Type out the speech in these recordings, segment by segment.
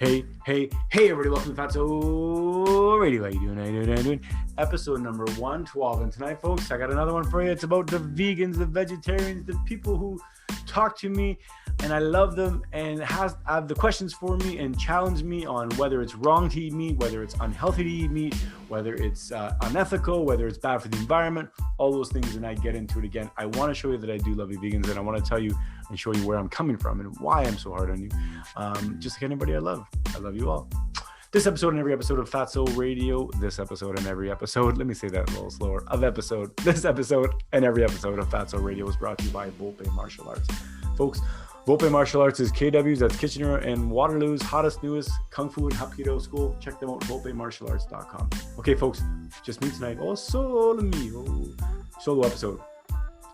Hey, everybody, welcome to Fatso Radio. How you doing? How you doing? Episode number 112. And tonight, folks, I got another one for you. It's about the vegans, the vegetarians, the people who talk to me and I love them and have the questions for me and challenge me on whether it's wrong to eat meat, whether it's unhealthy to eat meat, whether it's unethical, whether it's bad for the environment, all those things. And I get into it again. I want to show you that I do love you vegans, and I want to tell you and show you where I'm coming from and why I'm so hard on you. Just like anybody I love you all. This episode and every episode of Fatso Radio, this episode and every episode, let me say that a little slower, this episode and every episode of Fatso Radio is brought to you by Volpe Martial Arts. Folks, Volpe Martial Arts is KW's, that's Kitchener and Waterloo's hottest, newest Kung Fu and Hapkido school. Check them out, volpemartialarts.com. Okay, folks, just me tonight. Oh, solo episode.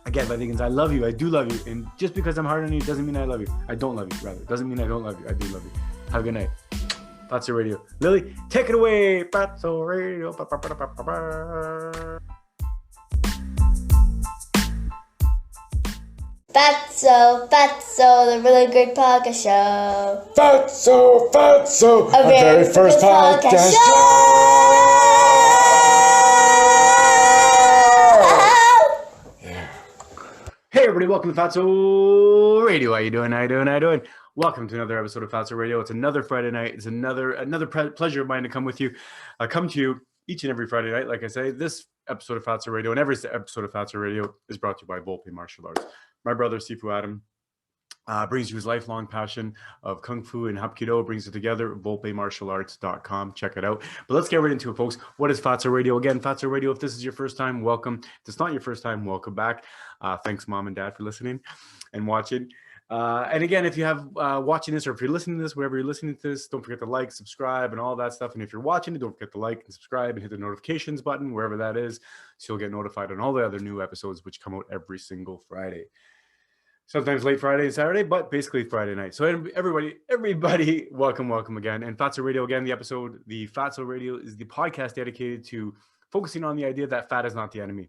Again, my vegans, I love you. I do love you. And just because I'm hard on you doesn't mean I love you. I don't love you, rather. It doesn't mean I don't love you. I do love you. Have a good night. Fatso Radio. Lily, take it away. Fatso Radio. Fatso, the really great podcast show. Fatso, our very first podcast show. Hey everybody, welcome to Fatso Radio. How you doing? Welcome to another episode of Fatso Radio. It's another Friday night. It's another pleasure of mine to come with you. I come to you each and every Friday night. Like I say, this episode of Fatso Radio and every episode of Fatso Radio is brought to you by Volpe Martial Arts. My brother, Sifu Adam, brings you his lifelong passion of Kung Fu and Hapkido, brings it together, volpemartialarts.com. Check it out. But let's get right into it, folks. What is Fatso Radio? Again, Fatso Radio, if this is your first time, welcome. If it's not your first time, welcome back. Thanks, Mom and Dad, for listening and watching. And again, if you have watching this or if you're listening to this, wherever you're listening to this, don't forget to like, subscribe, and all that stuff. And if you're watching it, don't forget to like and subscribe and hit the notifications button, wherever that is, so you'll get notified on all the other new episodes, which come out every single Friday. Sometimes late Friday and Saturday, but basically Friday night. So everybody, welcome again. And Fatso Radio, again, the Fatso Radio is the podcast dedicated to focusing on the idea that fat is not the enemy.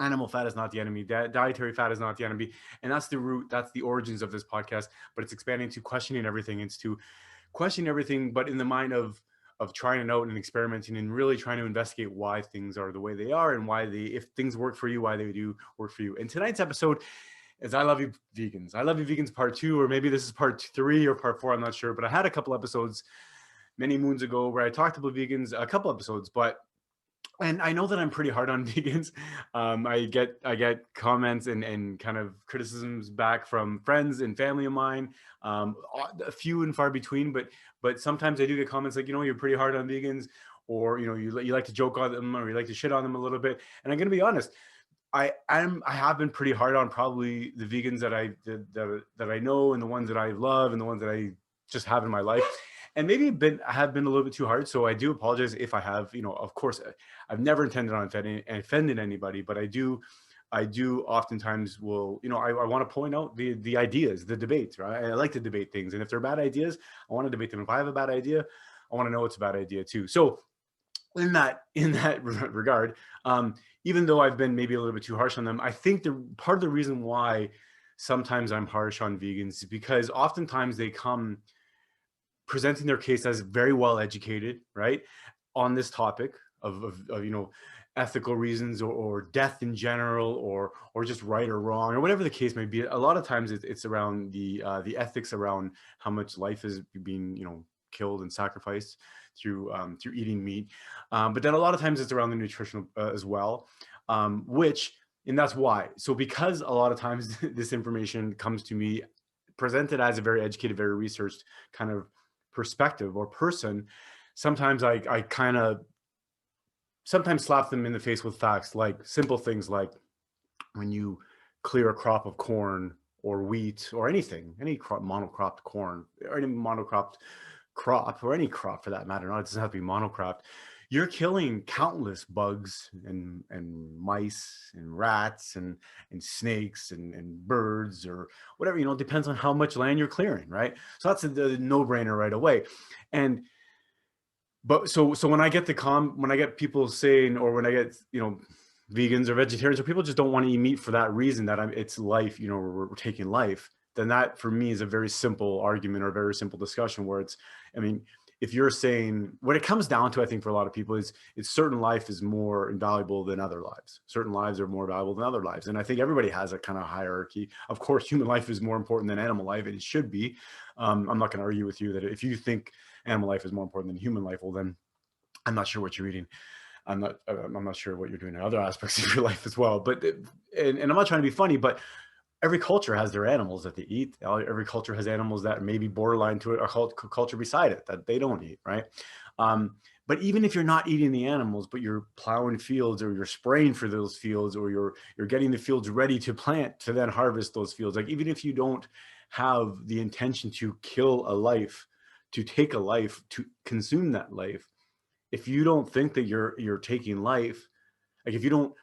Animal fat is not the enemy. Dietary fat is not the enemy. And that's the root, that's the origins of this podcast. But it's expanding to questioning everything. It's to question everything, but in the mind of trying it out and experimenting and really trying to investigate why things are the way they are and why if things work for you, why they do work for you. And tonight's episode is I Love You Vegans. I Love You Vegans part 2, or maybe this is part 3 or part 4, I'm not sure. But I had a couple episodes many moons ago where I talked about vegans, a couple episodes, and I know that I'm pretty hard on vegans. I get comments and kind of criticisms back from friends and family of mine, a few and far between, but sometimes I do get comments like, you're pretty hard on vegans, or, you like to joke on them, or you like to shit on them a little bit. And I'm going to be honest, I have been pretty hard on probably the vegans that I know, and the ones that I love, and the ones that I just have in my life. And maybe I have been a little bit too hard. So I do apologize if I have, of course, I've never intended on offending anybody, but I do oftentimes will, I want to point out the ideas, the debates, right? I like to debate things. And if they're bad ideas, I want to debate them. If I have a bad idea, I want to know it's a bad idea too. So in that regard, even though I've been maybe a little bit too harsh on them, I think part of the reason why sometimes I'm harsh on vegans is because oftentimes they come presenting their case as very well educated, right, on this topic of ethical reasons or death in general, or just right or wrong, or whatever the case may be. A lot of times it's around the ethics around how much life is being killed and sacrificed through eating meat, but then a lot of times it's around the nutritional as well, and that's why. So because a lot of times this information comes to me presented as a very educated, very researched kind of perspective or person, sometimes I kind of sometimes slap them in the face with facts, like simple things like when you clear a crop of corn or wheat or anything, any monocropped corn or any monocropped crop, or any crop for that matter, it doesn't have to be monocropped, you're killing countless bugs and mice and rats and snakes and birds or whatever, depends on how much land you're clearing, right? So that's a no-brainer right away. But when I get people saying, or when I get vegans or vegetarians, or people just don't want to eat meat for that reason, that it's life, we're taking life, then that for me is a very simple argument or a very simple discussion where it's, I mean, if you're saying what it comes down to, I think for a lot of people is it's certain life is more invaluable than other lives. Certain lives are more valuable than other lives. And I think everybody has a kind of hierarchy. Of course, human life is more important than animal life, and it should be. I'm not going to argue with you that if you think animal life is more important than human life, well, then I'm not sure what you're eating. I'm not sure what you're doing in other aspects of your life as well. But, and I'm not trying to be funny, but every culture has their animals that they eat. Every culture has animals that may be borderline to a culture beside it that they don't eat, right? But even if you're not eating the animals, but you're plowing fields or you're spraying for those fields or you're getting the fields ready to plant to then harvest those fields, like even if you don't have the intention to kill a life, to take a life, to consume that life, if you don't think that you're taking life, like if you don't,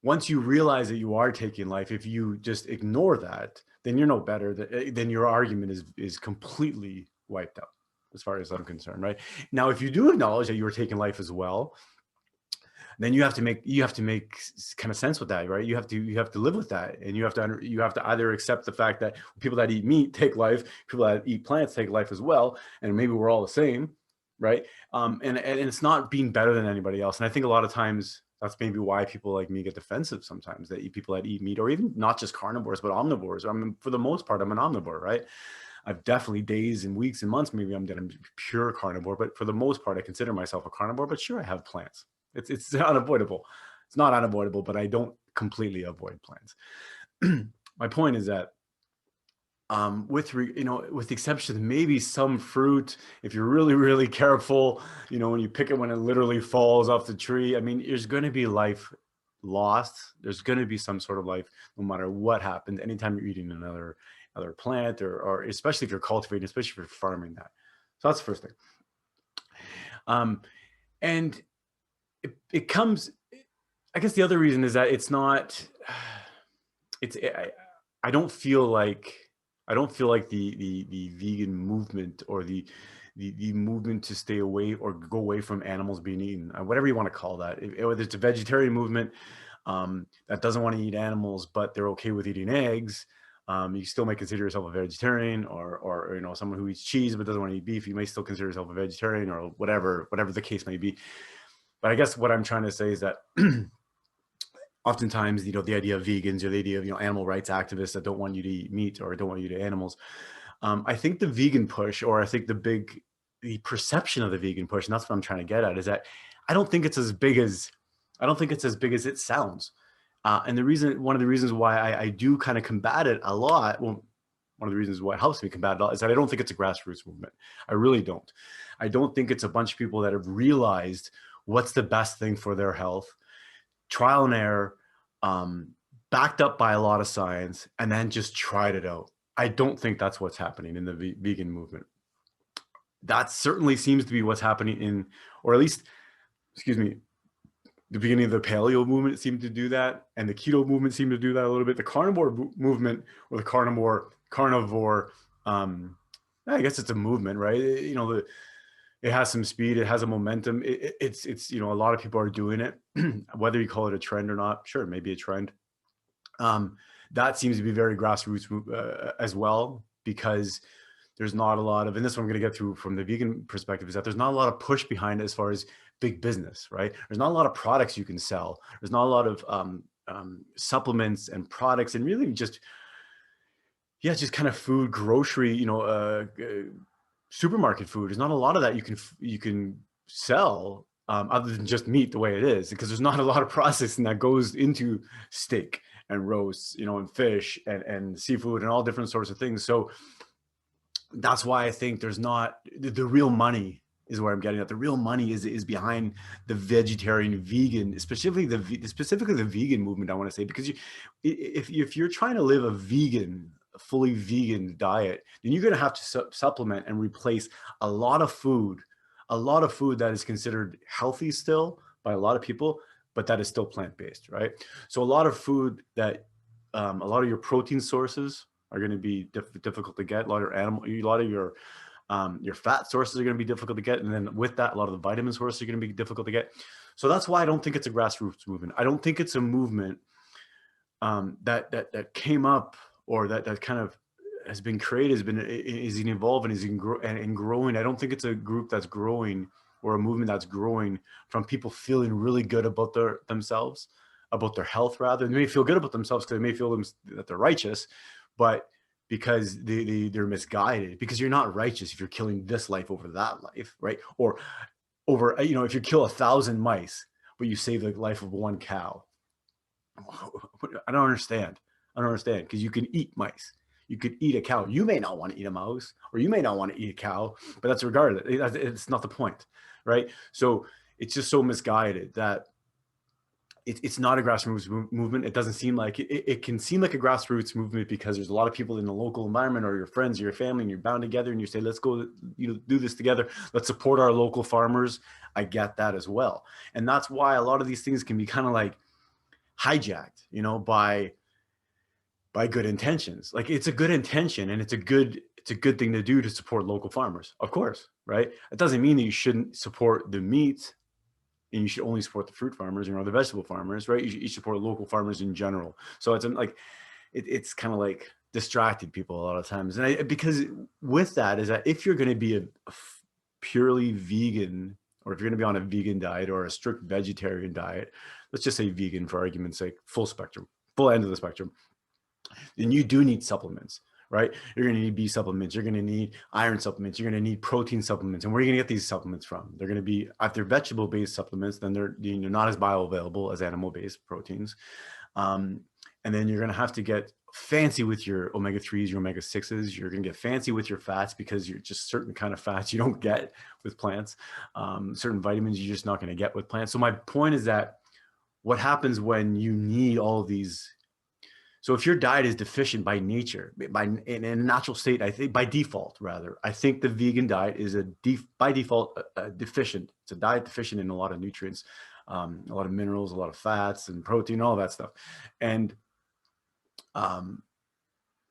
once you realize that you are taking life, if you just ignore that, then you're no better. Then your argument is completely wiped out, as far as I'm concerned, right? Now, if you do acknowledge that you are taking life as well, then you have to make kind of sense with that, right? You have to live with that, and you have to either accept the fact that people that eat meat take life, people that eat plants take life as well, and maybe we're all the same, right? And it's not being better than anybody else. And I think a lot of times that's maybe why people like me get defensive sometimes, that people that eat meat, or even not just carnivores, but omnivores. I mean, for the most part, I'm an omnivore, right? I've definitely days and weeks and months, maybe I'm pure carnivore, but for the most part, I consider myself a carnivore, but sure, I have plants. It's unavoidable. It's not unavoidable, but I don't completely avoid plants. My point is that with the exception of maybe some fruit, if you're really, really careful, when you pick it when it literally falls off the tree, I mean, there's going to be life lost. There's going to be some sort of life, no matter what happens. Anytime you're eating another plant, or especially if you're cultivating, especially if you're farming that. So that's the first thing. And it comes, I guess the other reason is that it's not, I don't feel like the vegan movement, or the movement to stay away or go away from animals being eaten, whatever you want to call that, whether it's a vegetarian movement that doesn't want to eat animals, but they're okay with eating eggs. You still may consider yourself a vegetarian, or someone who eats cheese but doesn't want to eat beef. You may still consider yourself a vegetarian, or whatever the case may be. But I guess what I'm trying to say is that oftentimes, the idea of vegans, or the idea of, animal rights activists that don't want you to eat meat or don't want you to eat animals. I think the vegan push, or I think the perception of the vegan push, and that's what I'm trying to get at, is that I don't think it's as big as it sounds. And one of the reasons why I do kind of combat it a lot, well, one of the reasons why it helps me combat it a lot, is that I don't think it's a grassroots movement. I really don't. I don't think it's a bunch of people that have realized what's the best thing for their health, trial and error, backed up by a lot of science, and then just tried it out. I don't think that's what's happening in the vegan movement. That certainly seems to be what's happening in, or at least, the beginning of the paleo movement seemed to do that, and the keto movement seemed to do that a little bit. The carnivore movement, or the carnivore, I guess it's a movement, right? It has some speed, it has a momentum. It's a lot of people are doing it. Whether you call it a trend or not, sure, maybe a trend. That seems to be very grassroots as well, because there's not a lot of, and this one I'm going to get through from the vegan perspective, is that there's not a lot of push behind it as far as big business, right? There's not a lot of products you can sell. There's not a lot of supplements and products, and really just kind of food, grocery, supermarket food. There's not a lot of that you can sell other than just meat the way it is, because there's not a lot of processing that goes into steak and roasts, and fish and seafood and all different sorts of things. So that's why I think there's not the real money is where I'm getting at. The real money is behind the vegetarian, vegan, specifically the vegan movement, I want to say, because if you're trying to live a fully vegan diet, then you're going to have to supplement and replace a lot of food that is considered healthy still by a lot of people, but that is still plant-based, right? So a lot of food that, a lot of your protein sources are going to be difficult to get. A lot of your fat sources are going to be difficult to get. And then with that, a lot of the vitamin sources are going to be difficult to get. So that's why I don't think it's a grassroots movement. I don't think it's a movement that came up, or that kind of has been created is evolving, and growing. I don't think it's a group that's growing or a movement that's growing from people feeling really good about themselves, about their health. Rather, they may feel good about themselves because they may feel that they're righteous, but because they're misguided. Because you're not righteous if you're killing this life over that life, right? Or over, if you kill 1,000 mice, but you save the life of one cow. I don't understand. Because you can eat mice. You could eat a cow. You may not want to eat a mouse, or you may not want to eat a cow, but that's regardless. It's not the point, right? So it's just so misguided that it's not a grassroots movement. It doesn't seem like it can seem like a grassroots movement because there's a lot of people in the local environment, or your friends, or your family, and you're bound together, and you say, let's go, do this together. Let's support our local farmers. I get that as well. And that's why a lot of these things can be kind of like hijacked, by good intentions. Like, it's a good intention, and it's a good thing to do to support local farmers, of course, right? It doesn't mean that you shouldn't support the meat and you should only support the fruit farmers or the vegetable farmers, right? You support local farmers in general. So it's like, it's kind of like distracted people a lot of times. And because with that is that if you're going to be a purely vegan, or if you're going to be on a vegan diet or a strict vegetarian diet, let's just say vegan for argument's sake, full spectrum, full end of the spectrum, then you do need supplements, right? You're going to need B supplements. You're going to need iron supplements. You're going to need protein supplements. And where are you going to get these supplements from? They're going to be, if they're vegetable-based supplements, then they're not as bioavailable as animal-based proteins. And then you're going to have to get fancy with your omega-3s, your omega-6s. You're going to get fancy with your fats, because you're just certain kind of fats you don't get with plants. Certain vitamins you're just not going to get with plants. So my point is that what happens when you need all of these. So if your diet is deficient by nature, in a natural state, I think by default, rather, I think the vegan diet is by default deficient. It's a diet deficient in a lot of nutrients, a lot of minerals, a lot of fats and protein, all that stuff, and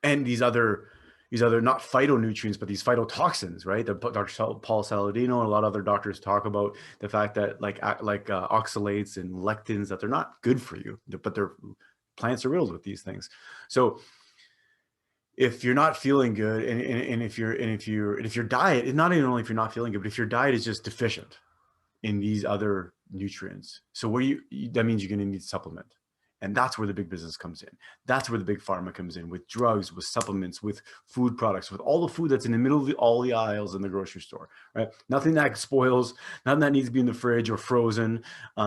these other not phytonutrients, but these phytotoxins, right? Dr. Paul Saladino and a lot of other doctors talk about the fact that like oxalates and lectins, that they're not good for you, but plants are riddled with these things. So if you're not feeling good, and if your diet, not even only if you're not feeling good, but if your diet is just deficient in these other nutrients, so that means you're going to need supplement. And that's where the big business comes in. That's where the big pharma comes in, with drugs, with supplements, with food products, with all the food that's in the middle of all the aisles in the grocery store, right? Nothing that spoils, nothing that needs to be in the fridge or frozen.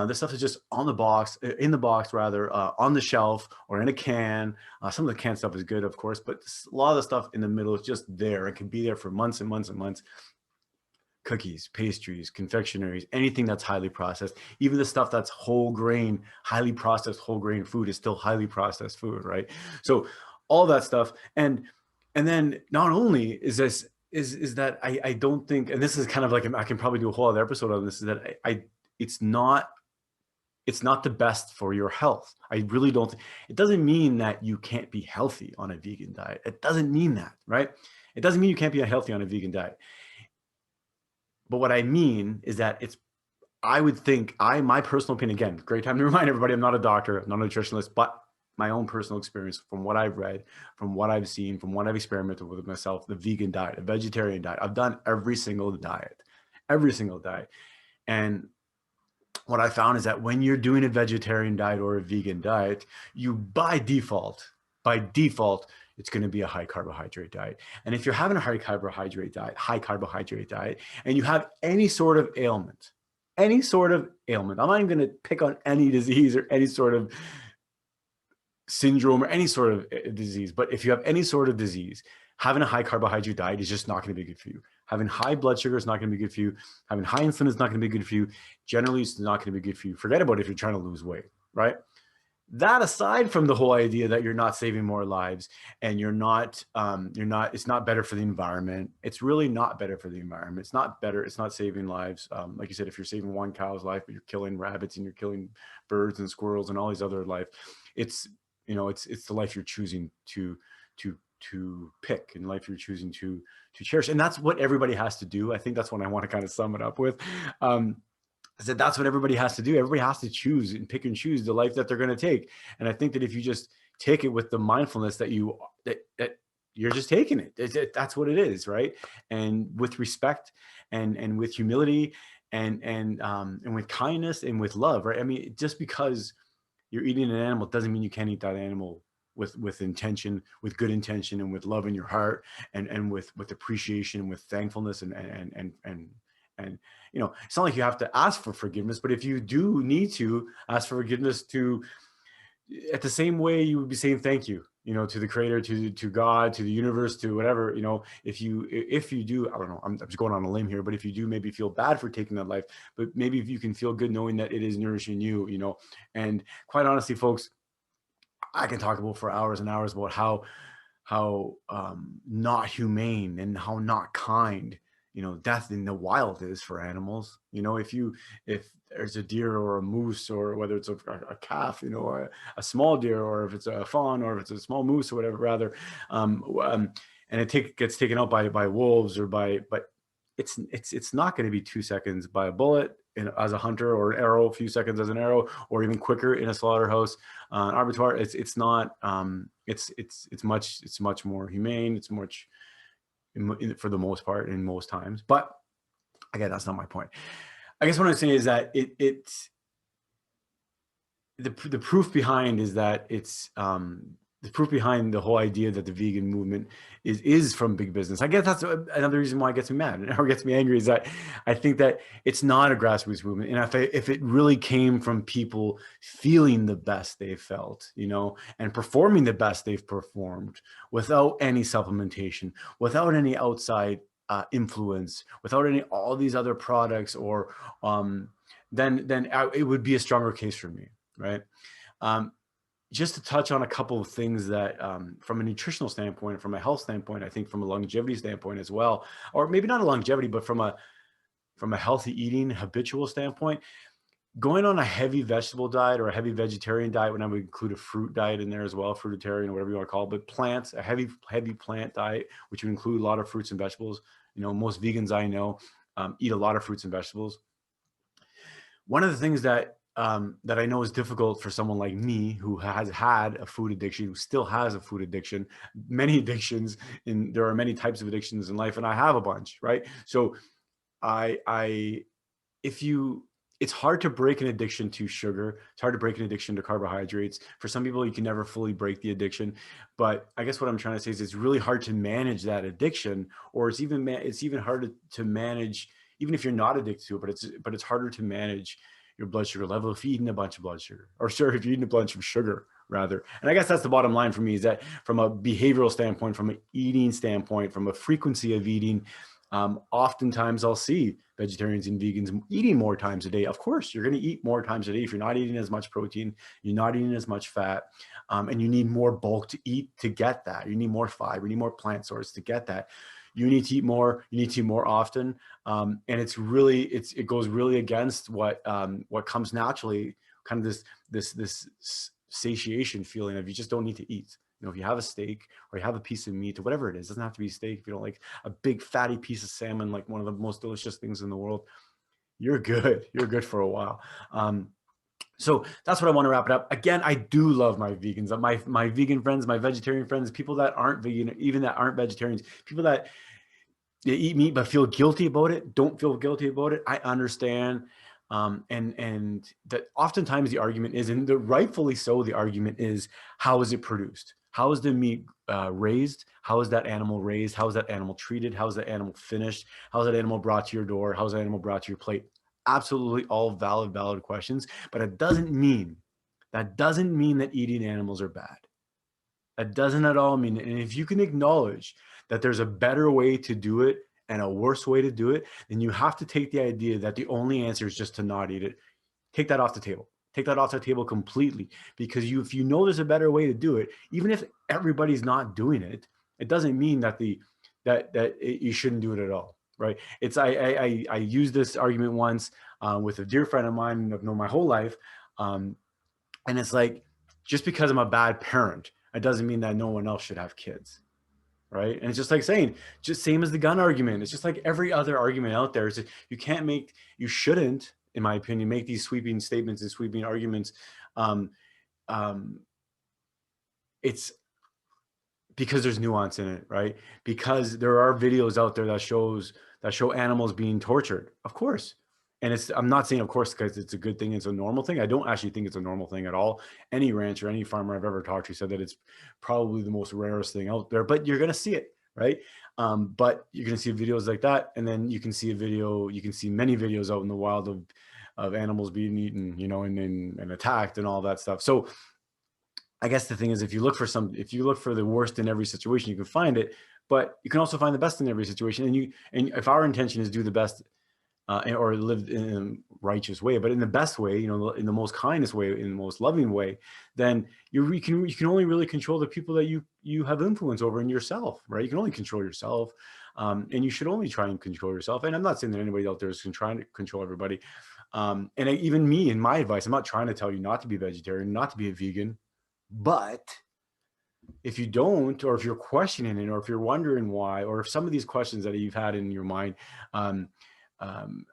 This stuff is just in the box, on the shelf or in a can. Some of the canned stuff is good, of course, but a lot of the stuff in the middle is just there. It can be there for months and months and months. Cookies, pastries, confectionaries, anything that's highly processed, even the stuff that's whole grain, highly processed whole grain food is still highly processed food, right? So all that stuff. And then not only is that I don't think, and this is kind of like, I can probably do a whole other episode on this, is that it's not the best for your health. I really don't. It doesn't mean that you can't be healthy on a vegan diet. It doesn't mean that, right? It doesn't mean you can't be healthy on a vegan diet. But what I mean is that I would think, my personal opinion, again, great time to remind everybody, I'm not a doctor, I'm not a nutritionist, but my own personal experience from what I've read, from what I've seen, from what I've experimented with myself, the vegan diet, a vegetarian diet. I've done every single diet. And what I found is that when you're doing a vegetarian diet or a vegan diet, you by default, it's going to be a high carbohydrate diet. And if you're having a high carbohydrate diet, and you have any sort of ailment, I'm not even going to pick on any disease or any sort of syndrome or any sort of disease, but if you have any sort of disease, having a high carbohydrate diet is just not going to be good for you. Having high blood sugar is not going to be good for you. Having high insulin is not going to be good for you. Generally, it's not going to be good for you. Forget about it if you're trying to lose weight, right? That aside from the whole idea that you're not saving more lives, and it's not better for the environment. It's really not better for the environment. It's not saving lives. Like you said, if you're saving one cow's life, but you're killing rabbits and you're killing birds and squirrels and all these other life, it's the life you're choosing to pick, and life you're choosing to cherish. And that's what everybody has to do. I think that's what I want to kind of sum it up with. I said that's what everybody has to do. Everybody has to choose and pick and choose the life that they're going to take. And I think that if you just take it with the mindfulness that you're just taking it. That's what it is, right? And with respect and with humility and with kindness and with love, right? I mean, just because you're eating an animal doesn't mean you can't eat that animal with intention, with good intention, and with love in your heart, and with appreciation, with thankfulness, and you know, it's not like you have to ask for forgiveness, but if you do need to ask for forgiveness, to at the same way you would be saying thank you, you know, to the creator, to God, to the universe, to whatever, you know, if you do, I don't know, I'm just going on a limb here, but if you do maybe feel bad for taking that life, but maybe if you can feel good knowing that it is nourishing you, you know. And quite honestly, folks, I can talk about for hours and hours about how not humane and how not kind, you know, death in the wild is for animals. You know, if there's a deer or a moose, or whether it's a calf, you know, or a small deer, or if it's a fawn, or if it's a small moose or whatever, rather, and it gets taken out by wolves or but it's not going to be 2 seconds by a bullet as a hunter, or an arrow, a few seconds as an arrow, or even quicker in a slaughterhouse, an abattoir. It's not. It's much more humane. It's much, for the most part, in most times. But again, that's not my point. I guess what I'm saying is that the proof behind is that the proof behind the whole idea that the vegan movement is from big business. I guess that's another reason why it gets me mad or gets me angry, is that I think that it's not a grassroots movement. And if it really came from people feeling the best they've felt, you know, and performing the best they've performed without any supplementation, without any outside influence, without all these other products, or then it would be a stronger case for me, right? Just to touch on a couple of things that, from a nutritional standpoint, from a health standpoint, I think from a longevity standpoint as well, or maybe not a longevity, but from a healthy eating habitual standpoint, going on a heavy vegetable diet or a heavy vegetarian diet, when I would include a fruit diet in there as well, fruitarian or whatever you want to call it, but plants, a heavy plant diet, which would include a lot of fruits and vegetables. You know, most vegans I know eat a lot of fruits and vegetables. One of the things that I know is difficult for someone like me, who has had a food addiction, who still has a food addiction, many addictions, and there are many types of addictions in life, and I have a bunch, right? So it's hard to break an addiction to sugar. It's hard to break an addiction to carbohydrates. For some people, you can never fully break the addiction. But I guess what I'm trying to say is it's really hard to manage that addiction, or it's even harder to manage, even if you're not addicted to it, but it's harder to manage your blood sugar level if you're eating a bunch of blood sugar, or sorry, if you're eating a bunch of sugar rather. And I guess that's the bottom line for me, is that from a behavioral standpoint, from an eating standpoint, from a frequency of eating, oftentimes I'll see vegetarians and vegans eating more times a day. Of course, you're going to eat more times a day if you're not eating as much protein, you're not eating as much fat, and you need more bulk to eat to get that. You need more fiber, you need more plant source to get that. You need to eat more. You need to eat more often, and it goes really against what comes naturally, kind of this satiation feeling of you just don't need to eat. You know, if you have a steak or you have a piece of meat or whatever it is, it doesn't have to be steak. If you don't like a big fatty piece of salmon, like one of the most delicious things in the world, you're good. You're good for a while. So that's what I want to wrap it up. Again, I do love my vegans, my vegan friends, my vegetarian friends, people that aren't vegan, even that aren't vegetarians, people that they eat meat but feel guilty about it, don't feel guilty about it. I understand. And that oftentimes the argument is, and rightfully so, the argument is, how is it produced? How is the meat raised? How is that animal raised? How is that animal treated? How is that animal finished? How is that animal brought to your door? How is that animal brought to your plate? Absolutely all valid questions, but it doesn't mean that eating animals are bad. That doesn't at all mean it. And if you can acknowledge that there's a better way to do it and a worse way to do it, then you have to take the idea that the only answer is just to not eat it. Take that off the table. Take that off the table completely, because if you know there's a better way to do it, even if everybody's not doing it, it doesn't mean that you shouldn't do it at all. Right? I used this argument once with a dear friend of mine I've known my whole life, and it's like, just because I'm a bad parent, it doesn't mean that no one else should have kids, right? And it's just like saying, just same as the gun argument. It's just like every other argument out there. You shouldn't, in my opinion, make these sweeping statements and sweeping arguments. It's because there's nuance in it, right? Because there are videos out there that show animals being tortured, of course. And I'm not saying of course because it's a good thing, it's a normal thing. I don't actually think it's a normal thing at all. Any rancher, any farmer I've ever talked to said that it's probably the most rarest thing out there, but you're going to see it, right? But you're going to see videos like that, and then you can see many videos out in the wild of animals being eaten, you know, and attacked and all that stuff. So I guess the thing is, if you look for the worst in every situation, you can find it, but you can also find the best in every situation. And if our intention is do the best, or live in a righteous way, but in the best way, you know, in the most kindest way, in the most loving way, then you can only really control the people that you have influence over in yourself, right? You can only control yourself, and you should only try and control yourself. And I'm not saying that anybody out there is trying to control everybody. Even me, in my advice, I'm not trying to tell you not to be vegetarian, not to be a vegan, but if you don't, or if you're questioning it, or if you're wondering why, or if some of these questions that you've had in your mind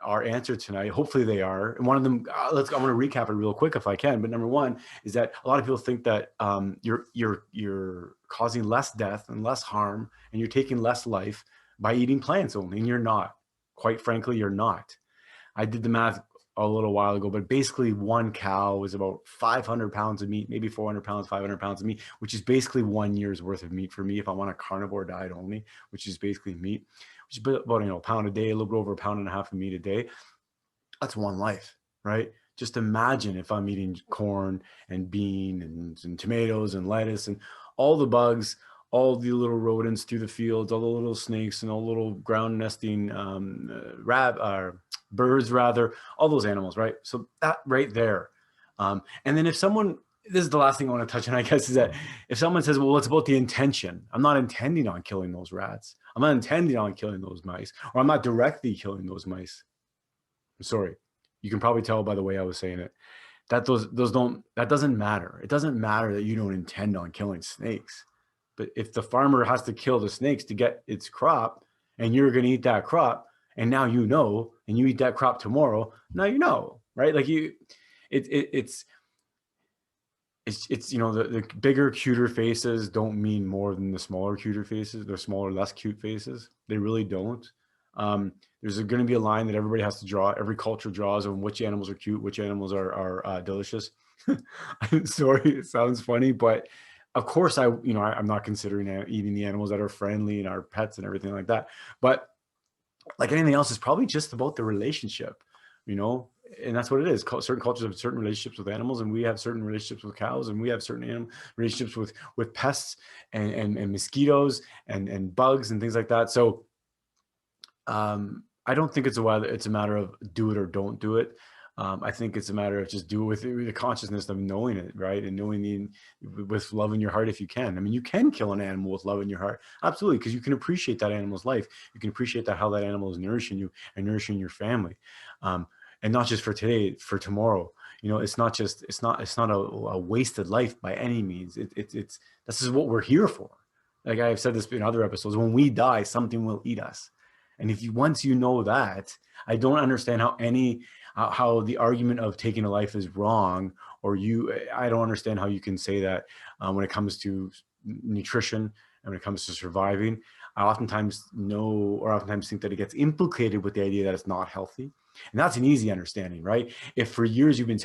are answered tonight, hopefully they are. And one of them, I want to recap it real quick if I can. But number one is that a lot of people think that you're causing less death and less harm, and you're taking less life by eating plants only, and you're not. Quite frankly, you're not. I did the math a little while ago, but basically one cow is about 500 pounds of meat, maybe 400 pounds, 500 pounds of meat, which is basically 1 year's worth of meat for me if I want a carnivore diet only, which is basically meat, which is about, a pound a day, a little bit over a pound and a half of meat a day. That's one life, right? Just imagine if I'm eating corn and bean and tomatoes and lettuce and all the bugs, all the little rodents through the fields, all the little snakes and all the little ground nesting birds, rather, all those animals, right? So that right there. And then this is the last thing I want to touch on, I guess, is that if someone says, well, it's about the intention. I'm not intending on killing those rats. I'm not intending on killing those mice, or I'm not directly killing those mice. I'm sorry. You can probably tell by the way I was saying it that that doesn't matter. It doesn't matter that you don't intend on killing snakes. But if the farmer has to kill the snakes to get its crop, and you're going to eat that crop, and now you know, and you eat that crop tomorrow, now you know, right? Like it's the bigger, cuter faces don't mean more than the smaller, cuter faces. They're smaller, less cute faces. They really don't. There's going to be a line that everybody has to draw. Every culture draws on which animals are cute, which animals are delicious. I'm sorry, it sounds funny, but of course I'm not considering eating the animals that are friendly and our pets and everything like that. But like anything else, it's probably just about the relationship, and that's what it is. Certain cultures have certain relationships with animals, and we have certain relationships with cows, and we have certain relationships with pests and mosquitoes and bugs and things like that. So I don't think it's a matter of do it or don't do it. I think it's a matter of just do it with the consciousness of knowing it, right? And knowing with love in your heart if you can. I mean, you can kill an animal with love in your heart. Absolutely, because you can appreciate that animal's life. You can appreciate how that animal is nourishing you and nourishing your family. And not just for today, for tomorrow. It's not a wasted life by any means. This is what we're here for. Like I've said this in other episodes, when we die, something will eat us. And once you know that, I don't understand how the argument of taking a life is wrong, I don't understand how you can say that when it comes to nutrition and when it comes to surviving. I oftentimes think that it gets implicated with the idea that it's not healthy. And that's an easy understanding, right? If for years you've been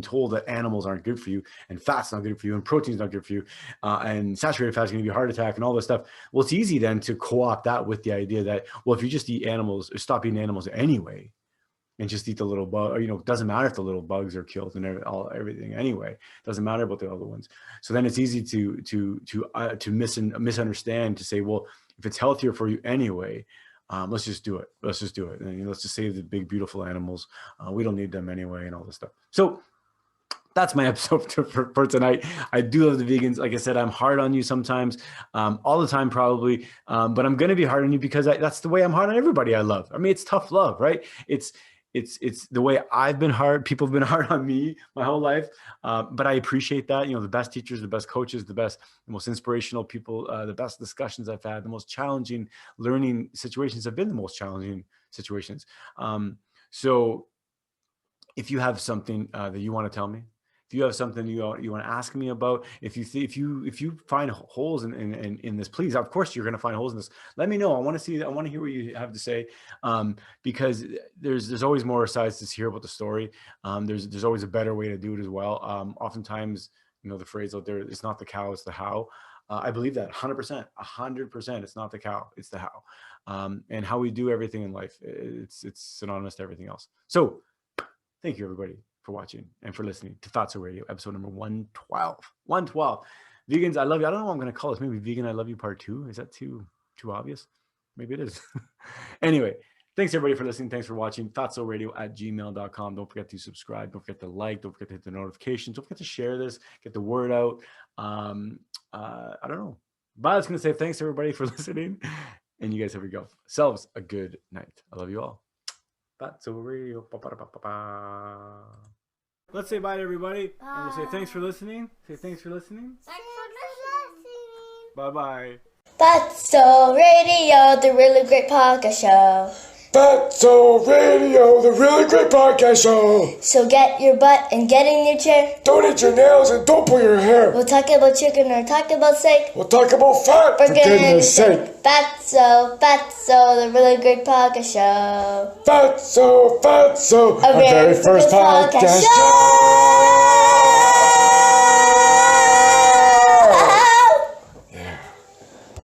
told that animals aren't good for you, and fat's not good for you, and protein's not good for you, and saturated fat's going to be a heart attack, and all this stuff. Well, it's easy then to co-opt that with the idea that, well, if you just eat animals, or stop eating animals anyway, and just eat the little bug, it doesn't matter if the little bugs are killed and everything anyway. It doesn't matter about the other ones. So then it's easy to misunderstand, to say, well, if it's healthier for you anyway, let's just do it. Let's just do it. And let's just save the big, beautiful animals. We don't need them anyway, and all this stuff. So that's my episode for tonight. I do love the vegans. Like I said, I'm hard on you sometimes, all the time probably, but I'm going to be hard on you because that's the way I'm hard on everybody I love. I mean, it's tough love, right? It's the way I've been hard. People have been hard on me my whole life, but I appreciate that. The best teachers, the best coaches, the most inspirational people, the best discussions I've had, the most challenging learning situations have been the most challenging situations. So if you have something that you want to tell me, if you have something you want to ask me about, if you find holes in this, please, of course you're going to find holes in this. Let me know. I want to hear what you have to say, because there's always more sides to hear about the story. There's always a better way to do it as well. Oftentimes, the phrase out there, it's not the cow, it's the how. I believe that 100%. It's not the cow, it's the how. And how we do everything in life, it's synonymous to everything else. So thank you, everybody, for watching and for listening to Fatso Radio, episode number 112. 112. Vegans, I love you. I don't know what I'm going to call this. Maybe Vegan I Love You Part 2. Is that too obvious? Maybe it is. Anyway, thanks, everybody, for listening. Thanks for watching. fatsoradio@gmail.com. Don't forget to subscribe. Don't forget to like. Don't forget to hit the notifications. Don't forget to share this. Get the word out. I don't know. But I was going to say thanks, everybody, for listening. And you guys have yourselves a good night. I love you all. Fatso Radio. Let's say bye to everybody. Bye. And we'll say thanks for listening. Say thanks for listening. Thanks for listening. Bye-bye. Fatso Radio, the really great podcast show. Fatso Radio, the really great podcast show. So get your butt and get in your chair. Don't eat your nails and don't pull your hair. We'll talk about chicken or talk about steak. We'll talk about fat, for goodness sake. Fatso, the really great podcast show. Fatso, our very first podcast show.